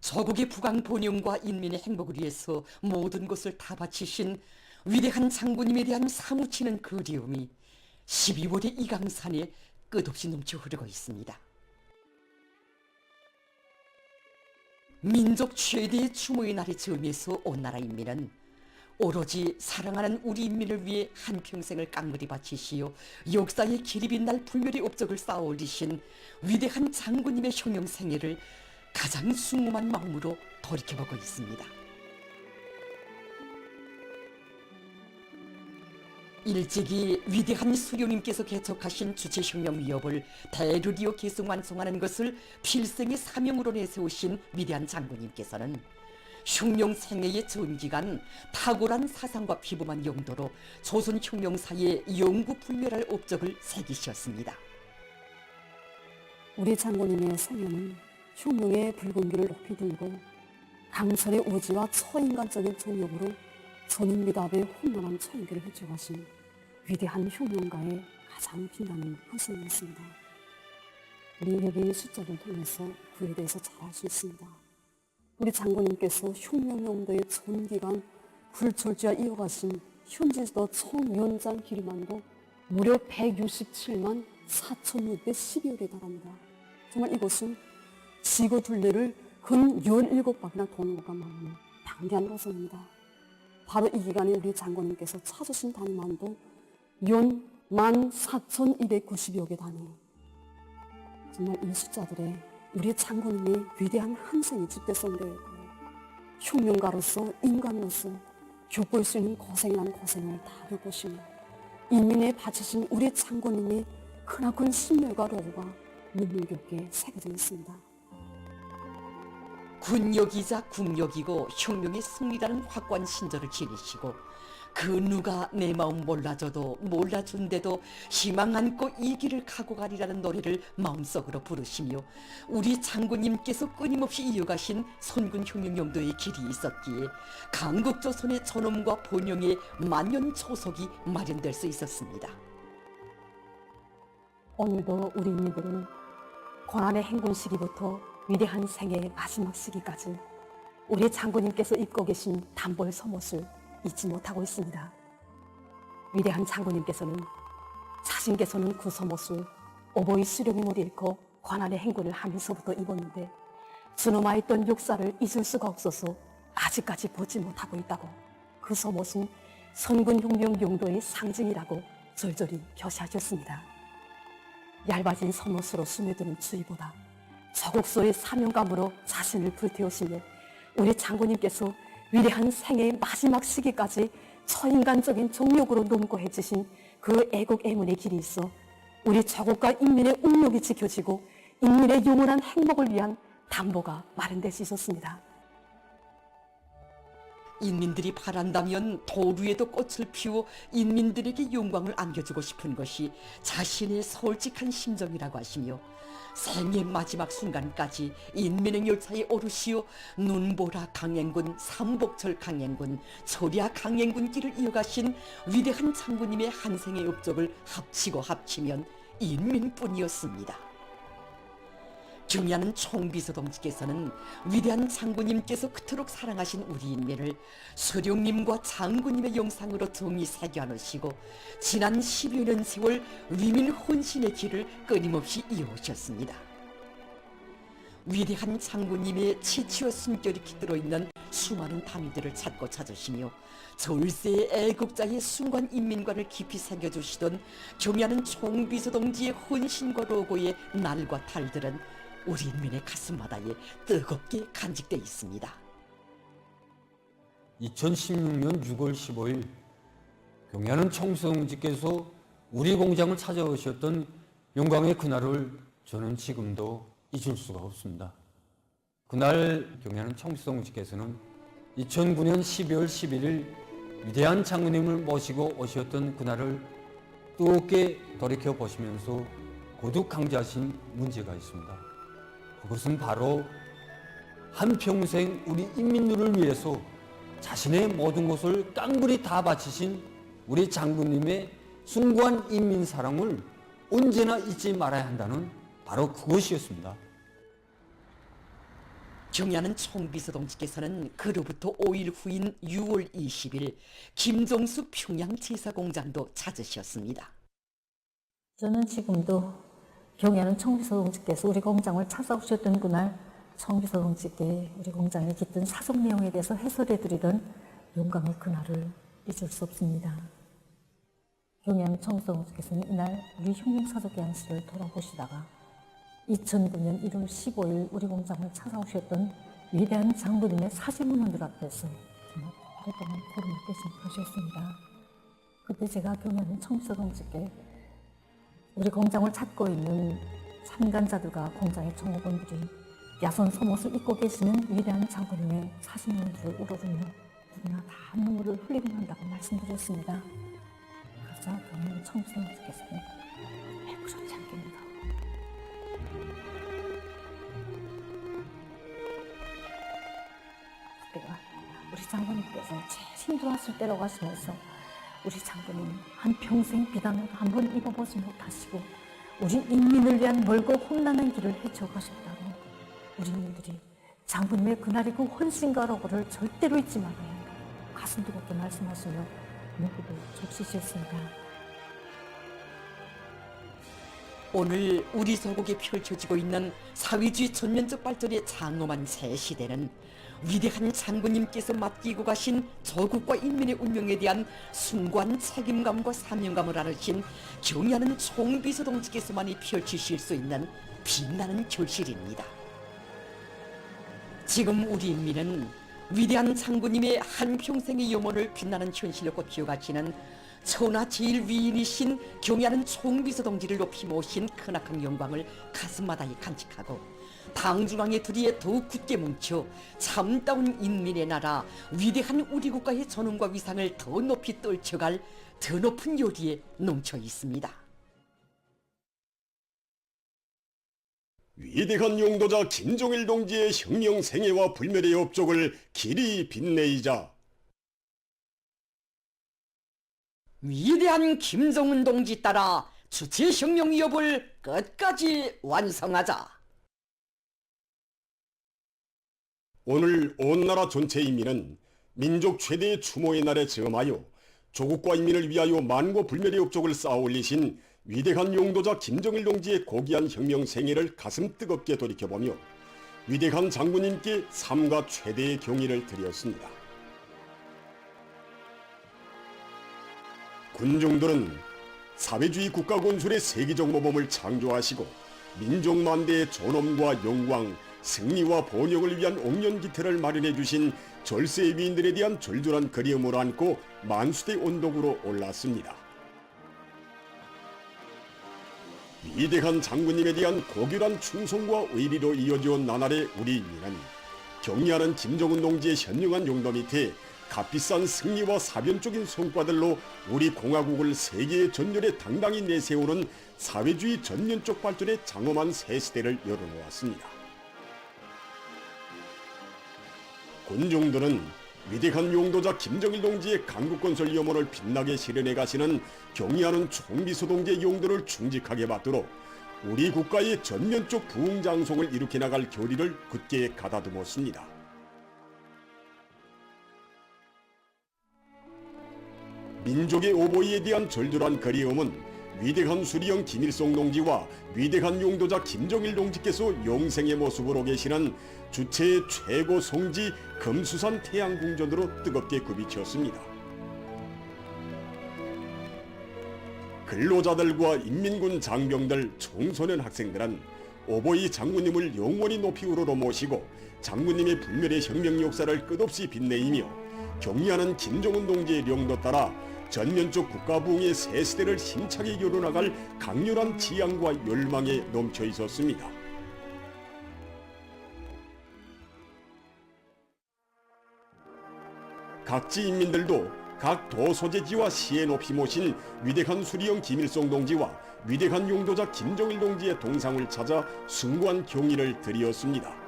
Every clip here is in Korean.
조국의 부강 번영과 인민의 행복을 위해서 모든 것을 다 바치신 위대한 장군님에 대한 사무치는 그리움이 12월의 이강산에 끝없이 넘쳐 흐르고 있습니다. 민족 최대의 추모의 날의 즈음에서 온 나라 인민은 오로지 사랑하는 우리 인민을 위해 한평생을 깡그리 바치시어 역사의 길이 빛날 불멸의 업적을 쌓아 올리신 위대한 장군님의 효명 생애를 가장 순ум한 마음으로 돌이켜보고 있습니다. 일찍이 위대한 수령님께서 개척하신 주체혁명 위협을 대르리어 계승 완성하는 것을 필생의 사명으로 내세우신 위대한 장군님께서는 혁명 생애의 전기간 탁월한 사상과 피범한 용도로 조선 혁명사에 영구 불멸할 업적을 새기셨습니다. 우리 장군님의 생애는 혁명의 붉은기를 높이 들고 강철의 오지와 처인간적인 정력으로 전인미답의 험난한 처인기를 헤쳐가신 위대한 혁명가의 가장 빛나는 한 생이었습니다. 우리 여기 숫자를 통해서 그에 대해서 잘 알 수 있습니다. 우리 장군님께서 혁명용도의 전기간 불철주야 이어가신 현지에서 총위원장 기르만도 무려 167만 4,612억에 달합니다. 정말 이것은 지구 둘레를 근 17바퀴나 도는 것과 만나는 방대한 거선입니다. 바로 이 기간에 우리 장군님께서 찾으신 단위만도 연 14,290여개 단위. 정말 이 숫자들에 우리 장군님의 위대한 한 생이 집대성되어 있고 혁명가로서 인간으로서 겪을 수 있는 고생이라는 고생을 다 겪으시며 인민에 바치신 우리 장군님의 크나큰 신멸과 로고가 눈물겹게 새겨져 있습니다. 군역이자 국역이고 혁명의 승리라는 확고한 신조를 지니시고 그 누가 내 마음 몰라줘도 몰라준데도 희망 안고 이 길을 가고 가리라는 노래를 마음속으로 부르시며 우리 장군님께서 끊임없이 이어가신 선군혁명용도의 길이 있었기에 강국조선의 전엄과 번영의 만년 초석이 마련될 수 있었습니다. 오늘도 우리 인민들은 고난의 행군 시기부터 위대한 생애의 마지막 시기까지 우리 장군님께서 입고 계신 단벌 서못을 잊지 못하고 있습니다. 위대한 장군님께서는 자신께서는 그 서못을 어버이 수령님을 잃고 고난의 행군을 하면서부터 입었는데 준엄하였던 역사를 잊을 수가 없어서 아직까지 보지 못하고 있다고 그 서못은 선군혁명 용도의 상징이라고 절절히 표시하셨습니다. 얇아진 서못으로 스며드는 추위보다 저곡소의 사명감으로 자신을 불태우시며 우리 장군님께서 위대한 생애의 마지막 시기까지 처인간적인 정력으로 논고해주신 그 애국 애문의 길이 있어 우리 저곡과 인민의 운명이 지켜지고 인민의 영원한 행복을 위한 담보가 마련될 수 있었습니다. 인민들이 바란다면 도루에도 꽃을 피워 인민들에게 영광을 안겨주고 싶은 것이 자신의 솔직한 심정이라고 하시며 생의 마지막 순간까지 인민의 열차에 오르시어 눈보라 강행군, 삼복철 강행군, 초리아 강행군 길을 이어가신 위대한 장군님의 한 생의 업적을 합치고 합치면 인민뿐이었습니다. 경야는 총비서동지께서는 위대한 장군님께서 그토록 사랑하신 우리 인민을 수령님과 장군님의 영상으로 정히 새겨놓으시고 지난 10여 년 세월 위민 혼신의 길을 끊임없이 이어오셨습니다. 위대한 장군님의 치치와 숨결이 깃들어 있는 수많은 단위들을 찾고 찾으시며 절세의 애국자의 순관 인민관을 깊이 새겨주시던 경야는 총비서동지의 혼신과 로고의 날과 달들은 우리 인민의 가슴바다에 뜨겁게 간직되어 있습니다. 2016년 6월 15일 경야는 총비서동지께서 우리 공장을 찾아오셨던 영광의 그날을 저는 지금도 잊을 수가 없습니다. 그날 경야는 총비서동지께서는 2009년 12월 11일 위대한 장군님을 모시고 오셨던 그날을 뜨겁게 돌이켜보시면서 고독 강조하신 문제가 있습니다. 그것은 바로 한평생 우리 인민들을 위해서 자신의 모든 것을 깡그리 다 바치신 우리 장군님의 숭고한 인민 사랑을 언제나 잊지 말아야 한다는 바로 그것이었습니다. 경야는 총비서동지께서는 그로부터 5일 후인 6월 20일 김종수 평양지사공장도 찾으셨습니다. 저는 지금도 경야는 총비서동지께서 우리 공장을 찾아오셨던 그날 총비서동지께 우리 공장에 깃든 사정 내용에 대해서 해설해드리던 영광의 그날을 잊을 수 없습니다. 경야는 총비서동지께서는 이날 우리 혁명사적양식을 돌아보시다가 2009년 1월 15일 우리 공장을 찾아오셨던 위대한 장군님의 사진문헌들 앞에서 정말 오랫동안 고름을 끄셨습니다. 그때 제가 경야는 총비서동지께 우리 공장을 찾고 있는 참관자들과 공장의 종업원들이 야선 소못을 입고 계시는 위대한 장군님의 사진문들을 우러르며 누구나 다 눈물을 흘리고 한다고 말씀드렸습니다. 그러자 경영 총비서동지께서는 왜 그렇지 않겠는가. 그때가 우리 장군님께서 제일 힘들어하실 때라고 하시면서 우리 장군님 한평생 비단을 한 번 입어보지 못하시고 우리 인민을 위한 멀고 험난한 길을 헤쳐가셨다고 우리님들이 장군님의 그날의 그 헌신가로를 절대로 잊지 말아야 한다. 가슴 뜨겁게 말씀하시며 눈물을 적시셨습니다. 오늘 우리 서국에 펼쳐지고 있는 사회주의 전면적 발전의 장엄한 새 시대는 위대한 장군님께서 맡기고 가신 조국과 인민의 운명에 대한 숭고한 책임감과 사명감을 알으신 경야는 총비서동지께서만이 펼치실 수 있는 빛나는 결실입니다. 지금 우리 인민은 위대한 장군님의 한평생의 영혼을 빛나는 현실로 꽃피워가시는 천하 제일 위인이신 경야는 총비서동지를 높이 모신 크나큰 영광을 가슴마다에 간직하고 당중앙의 둘이에 더욱 굳게 뭉쳐 참다운 인민의 나라 위대한 우리 국가의 전원과 위상을 더 높이 떨쳐갈 더 높은 요리에 넘쳐 있습니다. 위대한 용도자 김종일 동지의 혁명 생애와 불멸의 업적을 길이 빛내이자 위대한 김정은 동지 따라 주체 혁명 위협을 끝까지 완성하자. 오늘 온 나라 전체 인민은 민족 최대의 추모의 날에 저음하여 조국과 인민을 위하여 만고 불멸의 업적을 쌓아 올리신 위대한 용도자 김정일 동지의 고귀한 혁명 생애를 가슴 뜨겁게 돌이켜보며 위대한 장군님께 삼가 최대의 경의를 드렸습니다. 군중들은 사회주의 국가 건설의 세계적 모범을 창조하시고 민족 만대의 존엄과 영광, 승리와 번영을 위한 옥년기태를 마련해 주신 절세의 위인들에 대한 절절한 그리움을 안고 만수대 언덕으로 올랐습니다. 위대한 장군님에 대한 고결한 충성과 의리로 이어져 온 나날의 우리 인민은 경의하는 김정은 동지의 현명한 용도 밑에 값비싼 승리와 사변적인 성과들로 우리 공화국을 세계의 전열에 당당히 내세우는 사회주의 전면적 발전의 장엄한 새 시대를 열어놓았습니다. 군중들은 위대한 용도자 김정일 동지의 강국건설 염원을 빛나게 실현해 가시는 경의하는 총비서동지의 용도를 충직하게 받도록 우리 국가의 전면적 부흥장송을 일으켜 나갈 결의를 굳게 가다듬었습니다. 민족의 오보이에 대한 절절한 그리움은 위대한 수리형 김일성 동지와 위대한 용도자 김정일 동지께서 영생의 모습으로 계시는 주체의 최고 성지 금수산 태양궁전으로 뜨겁게 굽이쳤습니다. 근로자들과 인민군 장병들, 청소년 학생들은 오보이 장군님을 영원히 높이 우러러 모시고 장군님의 불멸의 혁명 역사를 끝없이 빛내이며 경의하는 김정은 동지의 령도 따라 전면적 국가부흥의 새 시대를 힘차게 열어나갈 강렬한 지향과 열망에 넘쳐 있었습니다. 각지 인민들도 각 도 소재지와 시에 높이 모신 위대한 수리형 김일성 동지와 위대한 용도자 김정일 동지의 동상을 찾아 숭고한 경의를 드리었습니다.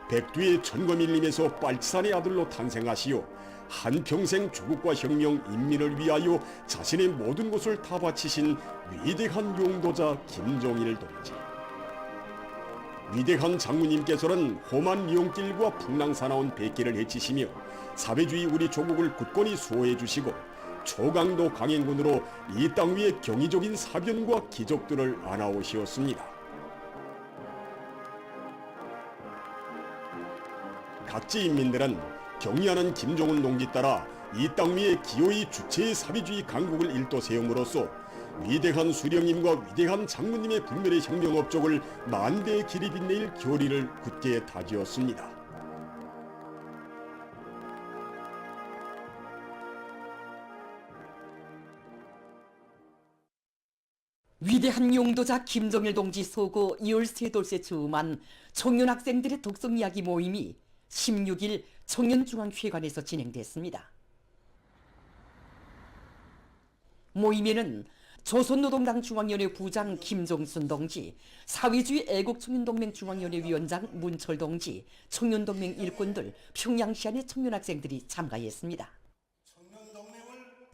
백두의 천거밀림에서 빨치산의 아들로 탄생하시어 한평생 조국과 혁명, 인민을 위하여 자신의 모든 것을 다 바치신 위대한 용도자 김정일 동지. 위대한 장군님께서는 험한 미용길과 풍랑사나운 백기를 헤치시며 사회주의 우리 조국을 굳건히 수호해 주시고 초강도 강행군으로 이 땅 위에 경이적인 사변과 기적들을 안아오시었습니다. 각지 인민들은 경의하는 김정은 동지 따라 이 땅 위에 기어이 주체의 사회주의 강국을 일도 세움으로써 위대한 수령님과 위대한 장군님의 불멸의 혁명 업적을 만대의 길이 빛내일 결의를 굳게 다지었습니다. 위대한 용도자 김정일 동지 소고 13돌째 주음한 청년 학생들의 독서 이야기 모임이 16일 청년중앙회관에서 진행됐습니다. 모임에는 조선노동당 중앙위원회 부장 김종순 동지, 사회주의 애국청년동맹 중앙위원회 위원장 문철 동지, 청년동맹 일꾼들, 평양시안의 청년학생들이 참가했습니다.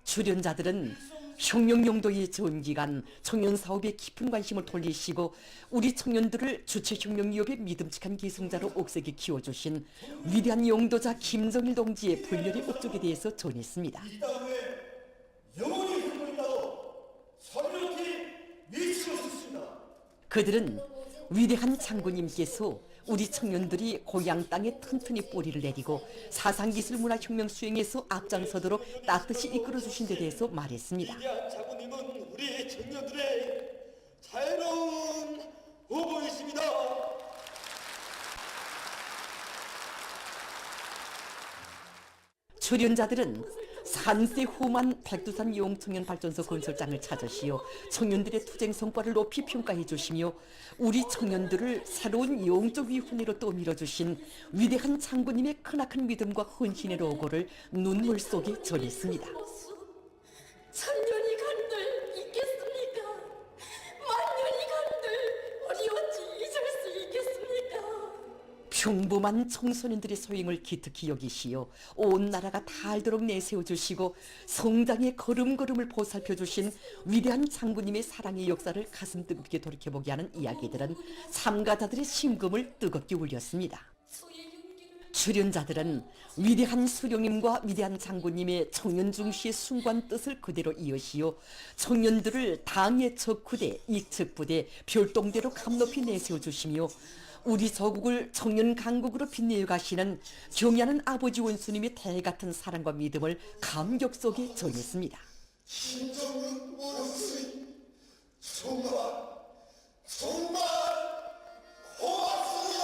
출연자들은 혁명용도의 전기간 청년사업에 깊은 관심을 돌리시고 우리 청년들을 주체혁명기업의 믿음직한 기승자로 옥색에 키워주신 위대한 용도자 김정일 동지의 불멸의 업적에 대해서 전했습니다. 이 땅에 영원히 흐른다고 선명히 외치었습니다. 그들은 위대한 장군님께서 우리 청년들이 고향 땅에 튼튼히 뿌리를 내리고 사상기술문화혁명 수행에서 앞장서도록 따뜻이 이끌어주신 데 대해서 말했습니다. 위대한 장군님은 우리 청년들의 자유로운 후보이십니다. 출연자들은 산세 험한 백두산 용청년발전소 건설장을 찾으시어 청년들의 투쟁 성과를 높이 평가해 주시며 우리 청년들을 새로운 영적 위훈회로 떠밀어 주신 위대한 장군님의 크나큰 믿음과 헌신의 로고를 눈물 속에 전했습니다. 천년이 간들 있겠습니까? 만년이 간들 우리 어찌 잊을 수 있겠습니까? 평범한 청소년들의 소행을 기특히 여기시어 온 나라가 다 알도록 내세워주시고 성장의 걸음걸음을 보살펴주신 위대한 장군님의 사랑의 역사를 가슴 뜨겁게 돌이켜보게 하는 이야기들은 참가자들의 심금을 뜨겁게 울렸습니다. 출연자들은 위대한 수령님과 위대한 장군님의 청년 중시의 숭고한 뜻을 그대로 이어시어 청년들을 당의 적후대, 익측부대, 별동대로 감높이 내세워주시며 우리 조국을 청년 강국으로 빛내어 가시는 경의하는 아버지 원수님의 대같은 사랑과 믿음을 감격 속에 전했습니다. 김정은 원수님 정말 고맙습니다.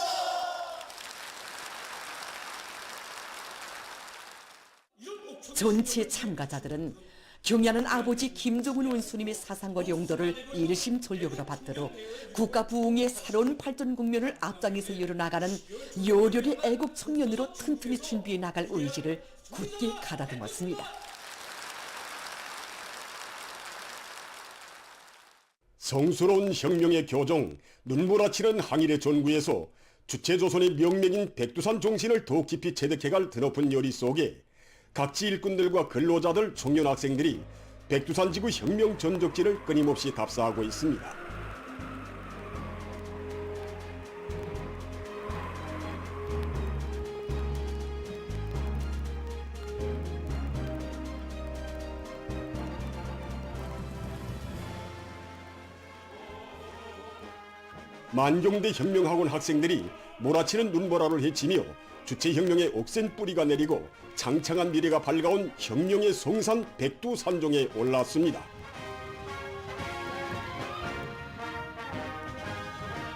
전체 참가자들은 경의하는 아버지 김정은 원수님의 사상과 용도를 일심전력으로 받들어 국가 부흥의 새로운 발전 국면을 앞장에서 이뤄나가는 요렬의 애국 청년으로 튼튼히 준비해 나갈 의지를 굳게 가다듬었습니다. 성스러운 혁명의 교종, 눈몰아치는 항일의 전구에서 주체조선의 명맥인 백두산 정신을 더욱 깊이 체득해갈 드높은 열의 속에 각지 일꾼들과 근로자들, 청년 학생들이 백두산지구 혁명 전적지를 끊임없이 답사하고 있습니다. 만경대 혁명학원 학생들이 몰아치는 눈보라를 헤치며 주체혁명의 옥센 뿌리가 내리고 창창한 미래가 밝아온 혁명의 성산 백두산종에 올랐습니다.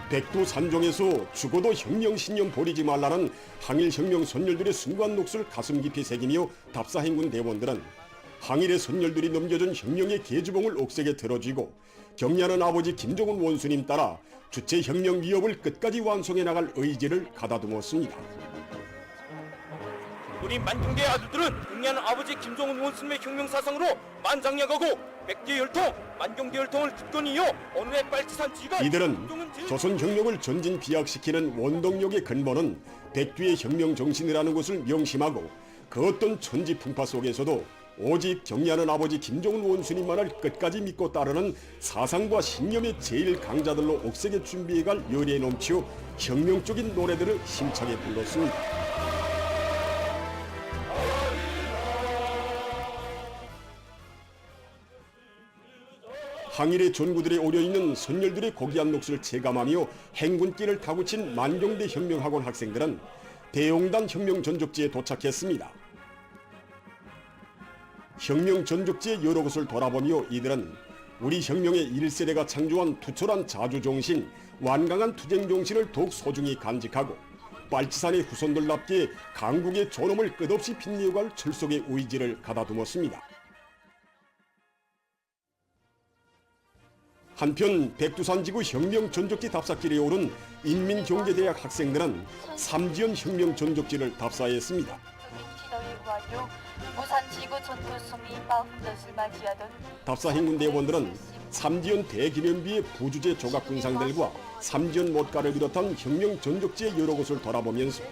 백두산종에서 죽어도 혁명신념 버리지 말라는 항일혁명 선열들의 숭고한 녹수를 가슴 깊이 새기며 답사행군 대원들은 항일의 선열들이 넘겨준 혁명의 계주봉을 옥색에 들어쥐고 경의하는 아버지 김정은 원수님 따라 주체혁명 위협을 끝까지 완성해 나갈 의지를 가다듬었습니다. 우리 만경대 아들들은 경의하는 아버지 김정은 원수님의 혁명사상으로 만장약하고 백대 열통, 만경대 열통을 굳건히 이어 어느 해 빨치산 지가 이들은 조선혁명을 전진 비약시키는 원동력의 근본은 백두의 혁명 정신이라는 것을 명심하고 그 어떤 천지 풍파 속에서도 오직 경리하는 아버지 김정은 원수님만을 끝까지 믿고 따르는 사상과 신념의 제일 강자들로 옥색에 준비해갈 열의에 넘치어 혁명적인 노래들을 힘차게 불렀습니다. 항일의 전구들에 오려있는 선열들의 고귀한 몫을 체감하며 행군길을 타고 친 만경대 혁명학원 학생들은 대용단 혁명 전적지에 도착했습니다. 혁명 전적지의 여러 곳을 돌아보며 이들은 우리 혁명의 1세대가 창조한 투철한 자주정신, 완강한 투쟁정신을 더욱 소중히 간직하고 빨치산의 후손들답게 강국의 존엄을 끝없이 빛내어갈 철석의 의지를 가다듬었습니다. 한편 백두산지구 혁명 전적지 답사길에 오른 인민경제대학 학생들은 삼지연 혁명 전적지를 답사했습니다. 답사 행군대원들은 삼지연 대기념비의 부주제 조각 군상들과 삼지연 못가를 비롯한 혁명 전적지의 여러 곳을 돌아보면서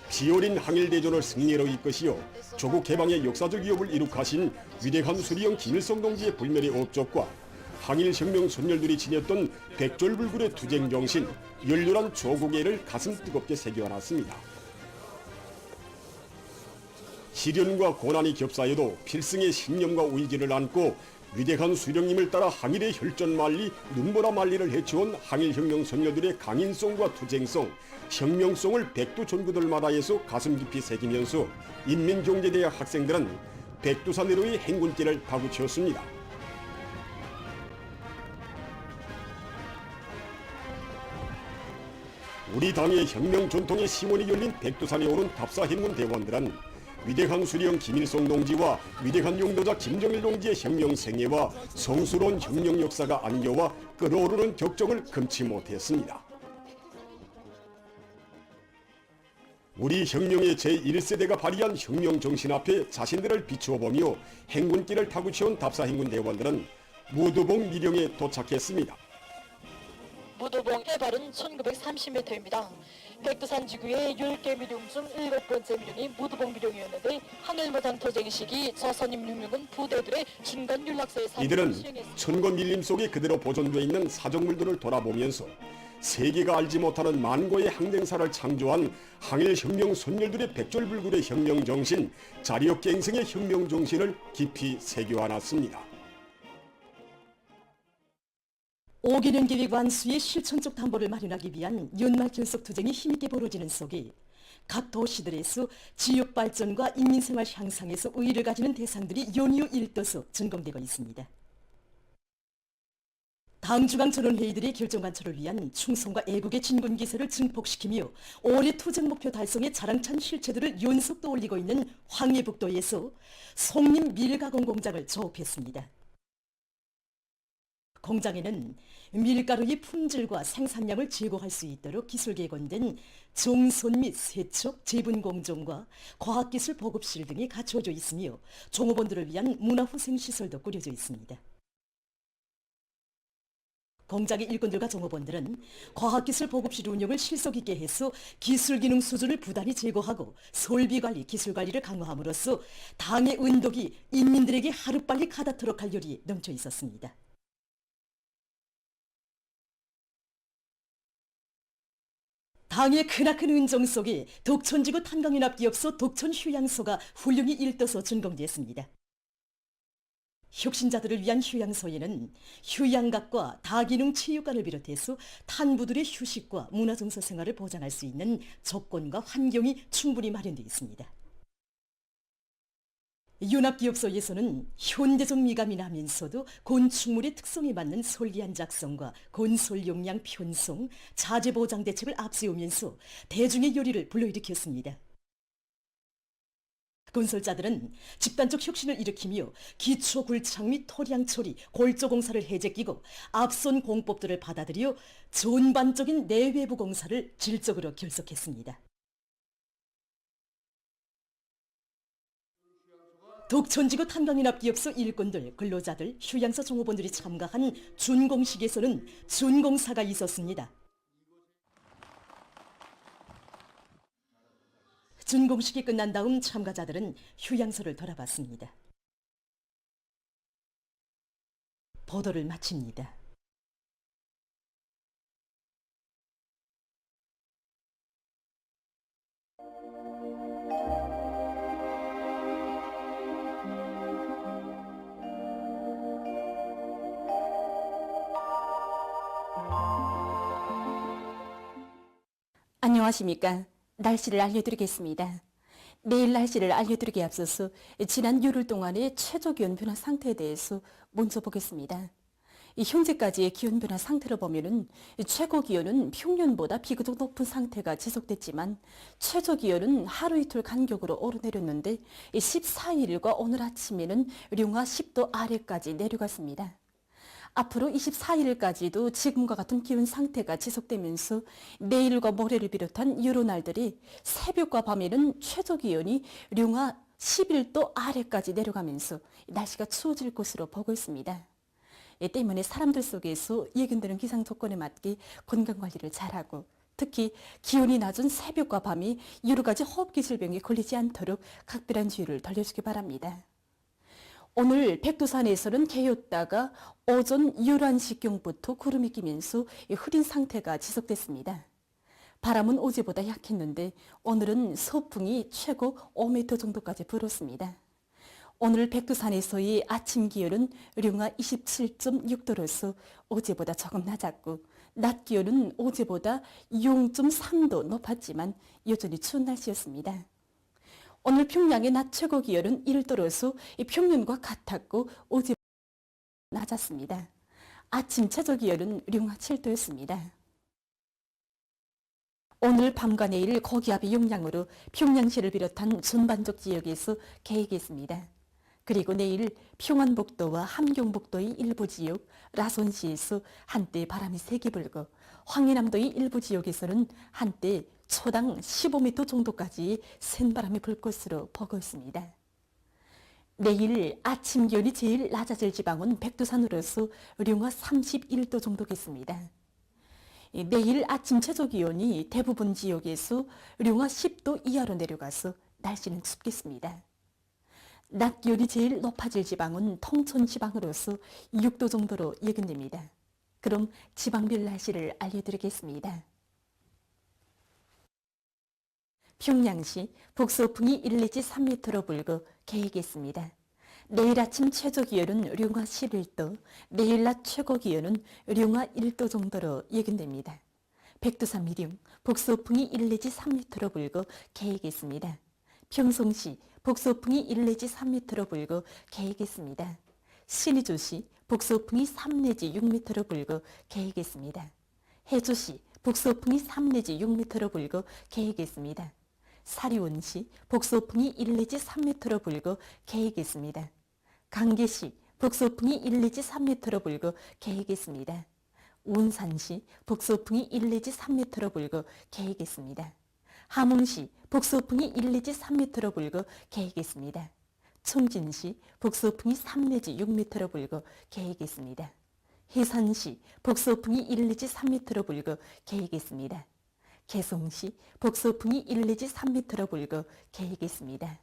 피어린 항일대전을 승리로 이끄시어 조국 개방의 역사적 위협을 이룩하신 위대한 수리형 김일성 동지의 불멸의 업적과 항일혁명 선열들이 지녔던 백졸불굴의 투쟁정신, 열렬한 조국애를 가슴 뜨겁게 새겨안았습니다. 시련과 고난이 겹사여도 필승의 신념과 의지를 안고 위대한 수령님을 따라 항일의 혈전만리, 눈보라 만리를 헤쳐온 항일혁명 선열들의 강인성과 투쟁성, 혁명성을 백두전구들마다에서 가슴 깊이 새기면서 인민경제대학 학생들은 백두산으로의 행군길을 파고치었습니다. 우리 당의 혁명 전통의 시원이 열린 백두산에 오른 답사 행군 대원들은 위대한 수령 김일성 동지와 위대한 용도자 김정일 동지의 혁명 생애와 성스러운 혁명 역사가 안겨와 끓어오르는 격정을 금치 못했습니다. 우리 혁명의 제1세대가 발휘한 혁명 정신 앞에 자신들을 비추어 보며 행군길을 타고 치온 답사 행군 대원들은 무도봉 미령에 도착했습니다. 무도봉 해발은 1930m입니다. 백두산 지구의 10개 미령 중 7번째 미령이 무도봉 미령이었는데 하늘무단 도쟁 시기 조선인 혁명은 부대들의 중간 윤락서에 이들은 천거 밀림 속에 그대로 보존되어 있는 사적물들을 돌아보면서 세계가 알지 못하는 만고의 항쟁사를 창조한 항일혁명 선열들의 백졸불굴의 혁명정신, 자리역갱생의 혁명정신을 깊이 새겨안았습니다. 5개년 계획 완수의 실천적 담보를 마련하기 위한 연말 결속 투쟁이 힘있게 벌어지는 속에 각 도시들에서 지역 발전과 인민생활 향상에서 의의를 가지는 대상들이 연이어 일떠서 전공되고 있습니다. 당주강 전원회의들의 결정 관철을 위한 충성과 애국의 진군 기세를 증폭시키며 올해 투쟁 목표 달성에 자랑찬 실체들을 연속 떠올리고 있는 황해북도에서 송림 밀가공 공장을 조업했습니다. 공장에는 밀가루의 품질과 생산량을 제고할 수 있도록 기술 개건된 정선 및 세척, 재분 공정과 과학기술 보급실 등이 갖추어져 있으며 종업원들을 위한 문화후생시설도 꾸려져 있습니다. 공장의 일꾼들과 종업원들은 과학기술 보급실 운영을 실속 있게 해서 기술기능 수준을 부단히 제고하고 설비관리, 기술관리를 강화함으로써 당의 은덕이 인민들에게 하루빨리 가닿도록 할 열이 넘쳐 있었습니다. 당의 크나큰 은정 속에 독천지구 탄광연합기업소 독천휴양소가 훌륭히 일떠서 준공됐습니다. 혁신자들을 위한 휴양소에는 휴양각과 다기능 체육관을 비롯해서 탄부들의 휴식과 문화정서 생활을 보장할 수 있는 조건과 환경이 충분히 마련되어 있습니다. 연합기업소에서는 현대적 미감이 나면서도 건축물의 특성에 맞는 설계안 작성과 건설 용량 편성, 자재 보장 대책을 앞세우면서 대중의 열의를 불러일으켰습니다. 건설자들은 집단적 혁신을 일으키며 기초 굴착 및 토량 처리, 골조 공사를 해제끼고 앞선 공법들을 받아들여 전반적인 내외부 공사를 질적으로 결속했습니다. 독천지구 탄광연합기업소 일꾼들, 근로자들, 휴양소 종업원들이 참가한 준공식에서는 준공사가 있었습니다. 준공식이 끝난 다음 참가자들은 휴양소를 돌아봤습니다. 보도를 마칩니다. 안녕하십니까. 날씨를 알려드리겠습니다. 내일 날씨를 알려드리기에 앞서서 지난 열흘 동안의 최저 기온 변화 상태에 대해서 먼저 보겠습니다. 현재까지의 기온 변화 상태를 보면은 최고 기온은 평년보다 비교적 높은 상태가 지속됐지만 최저 기온은 하루 이틀 간격으로 오르내렸는데 14일과 오늘 아침에는 룡화 10도 아래까지 내려갔습니다. 앞으로 24일까지도 지금과 같은 기온 상태가 지속되면서 내일과 모레를 비롯한 여러 날들이 새벽과 밤에는 최저 기온이 룡화 11도 아래까지 내려가면서 날씨가 추워질 것으로 보고 있습니다. 이 때문에 사람들 속에서 예견되는 기상 조건에 맞게 건강관리를 잘하고 특히 기온이 낮은 새벽과 밤이 여러 가지 호흡기 질병에 걸리지 않도록 각별한 주의를 돌려주기 바랍니다. 오늘 백두산에서는 개였다가 오전 11시경부터 구름이 끼면서 흐린 상태가 지속됐습니다. 바람은 어제보다 약했는데 오늘은 서풍이 최고 5m 정도까지 불었습니다. 오늘 백두산에서의 아침 기온은 룡화 27.6도로서 어제보다 조금 낮았고 낮 기온은 어제보다 0.3도 높았지만 여전히 추운 날씨였습니다. 오늘 평양의 낮 최고 기온은 1도로서 평년과 같았고 어제보다 낮았습니다. 아침 최저 기온은 룡화 7도였습니다. 오늘 밤과 내일 고기압의 영향으로 평양시를 비롯한 전반적 지역에서 개익이 있습니다. 그리고 내일 평안북도와 함경북도의 일부 지역, 라손시에서 한때 바람이 세게 불고 황해남도의 일부 지역에서는 한때 초당 15m 정도까지 센 바람이 불 것으로 보고 있습니다. 내일 아침 기온이 제일 낮아질 지방은 백두산으로서 룡화 31도 정도겠습니다. 내일 아침 최저 기온이 대부분 지역에서 룡화 10도 이하로 내려가서 날씨는 춥겠습니다. 낮 기온이 제일 높아질 지방은 통천 지방으로서 6도 정도로 예견됩니다. 그럼 지방별 날씨를 알려드리겠습니다. 평양시 북서풍이 1 내지 3m로 불고 개이겠습니다. 내일 아침 최저 기온은 룡화 11도, 내일 낮 최고 기온은 룡화 1도 정도로 예견됩니다. 백두산 미령, 북서풍이 1 내지 3m로 불고 개이겠습니다. 평송시, 북서풍이 1 내지 3m로 불고 개이겠습니다. 신의주시, 북서풍이 3 내지 6m로 불고 개이겠습니다. 해주시, 북서풍이 3 내지 6m로 불고 개이겠습니다. 사리온시, 북서풍이 1 내지 3m로 불고 개이겠습니다. 강계시, 북서풍이 1 내지 3m로 불고 개이겠습니다. 운산시, 북서풍이 1 내지 3m로 불고 개이겠습니다. 함흥시, 북서풍이 1 내지 3m로 불고 개이겠습니다. 청진시, 북서풍이 3 내지 6m로 불고 개이겠습니다. 해산시, 북서풍이 1 내지 3m로 불고 개이겠습니다. 개성시, 북서풍이 1 내지 3m로 불고 개이겠습니다.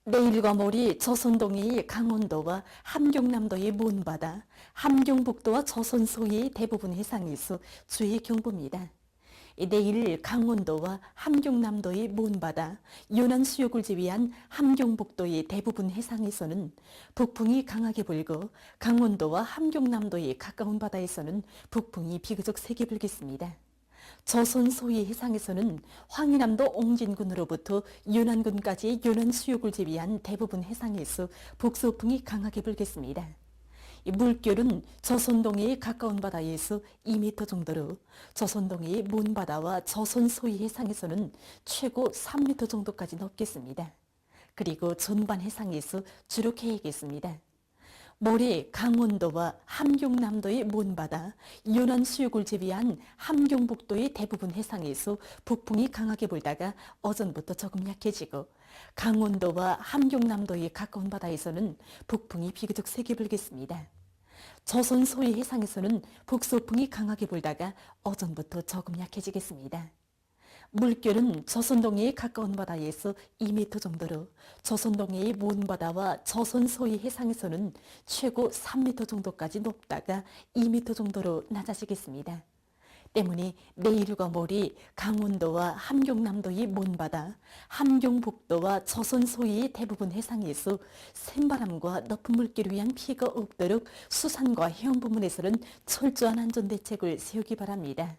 내일과 모레 조선동해의 강원도와 함경남도의 먼바다, 함경북도와 조선 소해의 대부분 해상에서 주의 경보입니다. 내일 강원도와 함경남도의 먼바다, 연안 수역을 제외한 함경북도의 대부분 해상에서는 북풍이 강하게 불고 강원도와 함경남도의 가까운 바다에서는 북풍이 비교적 세게 불겠습니다. 조선 소해 해상에서는 황해남도 옹진군으로부터 연안군까지의 연안 수역을 제외한 대부분 해상에서 북서풍이 강하게 불겠습니다. 물결은 조선동해의 가까운 바다에서 2m 정도로 조선동해의 먼 바다와 조선 소해 해상에서는 최고 3m 정도까지 높겠습니다. 그리고 전반 해상에서 주로 개이겠습니다. 모레 강원도와 함경남도의 먼 바다, 연안 수역을 제외한 함경북도의 대부분 해상에서 북풍이 강하게 불다가 오전부터 조금 약해지고 강원도와 함경남도의 가까운 바다에서는 북풍이 비교적 세게 불겠습니다. 조선 소해 해상에서는 북서풍이 강하게 불다가 오전부터 조금 약해지겠습니다. 물결은 저선동해에 가까운 바다에서 2m 정도로 저선동해의 먼 바다와 저선 서해 해상에서는 최고 3m 정도까지 높다가 2m 정도로 낮아지겠습니다. 때문에 내일과 모레 강원도와 함경남도의 먼바다, 함경북도와 저선 서해의 대부분 해상에서 센바람과 높은 물결을 위한 피해가 없도록 수산과 해운 부문에서는 철저한 안전대책을 세우기 바랍니다.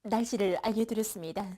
날씨를 알려드렸습니다.